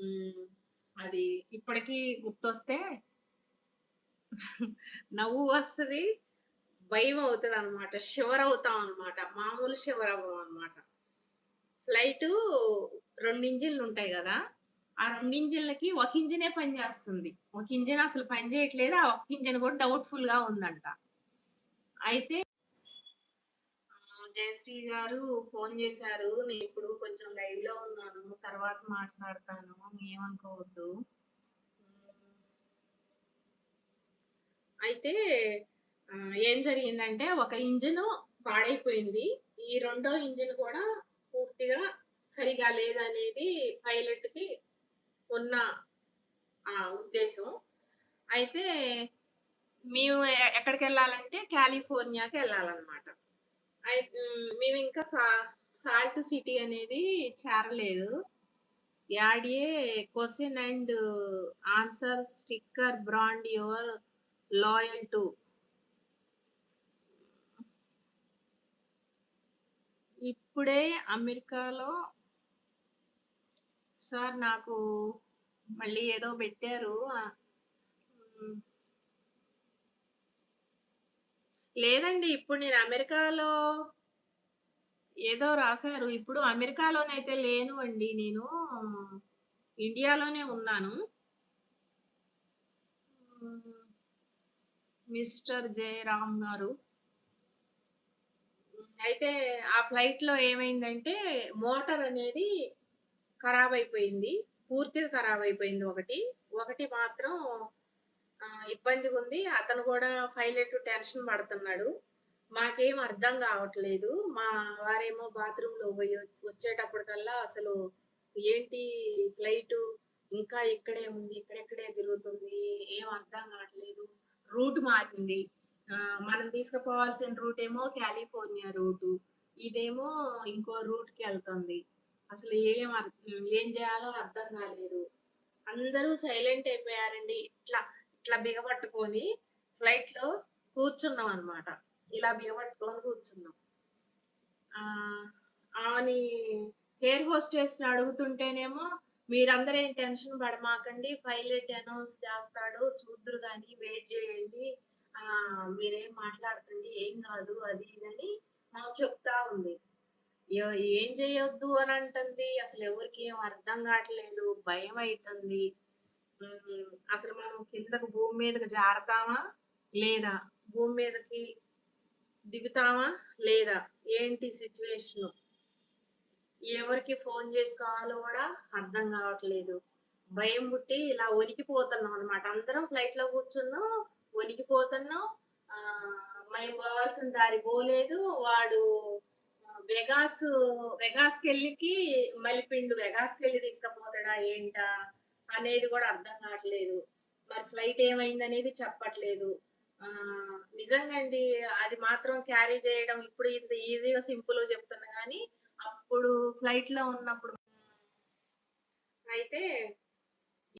హ్మ్. అది ఇప్పటికి గుర్తొస్తే నవ్వు వస్తది. భయమవుతదనమాట. షివరవుతాం అనమాట. మామూలు షివరవ్వమనమాట. ఫ్లైటు 2 ఇంజిన్‌లుంటాయి గదా! ఆ 2 ఇంజిన్‌లకి ఒక ఇంజినే పని జేస్తుంది. ఒక ఇంజిన్ అసలు పని జేయట్లేదు. ఆ ఒక్క ఇంజిన్ గూడా డౌట్‌ఫుల్‌గా ఉందంట. అయితే జయశ్రీ గారు ఫోను జేశారు. నేనిప్పుడు కొంచెం లైవ్‌లో ఉన్నాను. తర్వాత మాట్లాడతాను. ఏమనుకోవద్దు. హ్మ్. అయితే ఏం జరిగిందంటే ఒక ఇంజిను పాడైపోయింది. ఈ రెండో ఇంజిన్ కూడా పూర్తిగా సరిగా లేదనేది పైలట్‌కి ఉన్న ఉద్దేశం. అయితే మేము ఎక్కడికెళ్ళాలంటే కాలిఫోర్నియాకెళ్ళాలనమాట. మేమింకా సాల్ట్ సిటీ అనేది చేరలేదు. Add A question and answer sticker brand your loyal to. ఇప్పుడే అమెరికాలో సార్ నాకు మళ్ళీ ఏదో పెట్టారు. హ్మ్. లేదండి. ఇప్పుడు నేను అమెరికాలో ఏదో రాసారు. ఇప్పుడు అమెరికాలోనైతే లేను అండి. నేను ఇండియాలోనే ఉన్నాను. హ్మ్. మిస్టర్ జయరామ్ గారు. అయితే ఆ ఫ్లైట్‌లో ఏమైందంటే మోటార్ అనేది ఖరాబయిపోయింది. పూర్తిగా ఖరాబయిపోయింది ఒకటి. ఒకటి మాత్రం ఇబ్బందిగుంది. అతను గూడా పైలట్ టెన్షన్ పడుతున్నాడు. మాకేం అర్థం గావట్లేదు. మా వారేమో బాత్రూమ్‌లో పోయి వచ్చేటప్పటికల్లా అసలు ఏంటి ఫ్లైటు ఇంకా ఇక్కడే ఉంది. ఇక్కడెక్కడే తిరుగుతుంది. ఏం అర్థం గావట్లేదు. రూట్ మారింది. మనం తీసుకుపోవాల్సిన రూటేమో కాలిఫోర్నియా రూటు. ఇదేమో ఇంకో రూట్‌కెళ్తుంది. అసలు ఏం జేయాలో అర్థం గాలేదు. అందరూ సైలెంట్ అయిపోయారండి. ఇట్లా బిగపట్టుకొని ఫ్లైట్‌లో కూర్చున్నామనమాట. ఇలా బిగపట్టుకొని కూర్చున్నాం. ఆహ్, ఆమెని ఎయిర్ హోస్టెస్‌ని అడుగుతుంటేనేమో, "మీరందరేం టెన్షన్ పడమాకండి. పైలట్ అనౌన్స్ చేస్తాడు. చూద్దురు గాని వెయిట్ జేయండి. మీరేం మాట్లాడకండి. ఏం గాదు." అది ఇది అని చెప్తా ఉంది. య ఏం చేయొద్దు అనంటుంది. అసలెవరికీ ఏం అర్థం గాట్లేదు. భయమైతుంది. అసలు మనం కిందకు భూమి మీదకి జారతామా? లేదా? భూమి మీదకి దిగుతామా? లేదా? ఏంటి సిట్యుయేషను? ఎవరికి ఫోను జేసుకోవాలో గూడా అర్థం గావట్లేదు. భయం పుట్టి ఇలా వణికిపోతున్నామనమాట. అందరం ఫ్లైట్‌లో కూర్చున్నాం. వణికిపోతున్నాం. మేము పోవాల్సిన దారి పోలేదు. వాడు వెగాసు వెగాస్‌కెళ్ళికి మలిపిండు. వెగాస్‌కెళ్ళి తీసుకపోతాడా ఏంటా? అనేది గూడా అర్థం గావట్లేదు. మరి ఫ్లైట్ ఏమైందనేది చెప్పట్లేదు. నిజంగా అండి. అది మాత్రం క్యారీ జేయడం ఇప్పుడు ఇంత ఈజీగా సింపుల్‌గా చెప్తున్నా గానీ, అప్పుడు ఫ్లైట్‌లో ఉన్నప్పుడు అయితే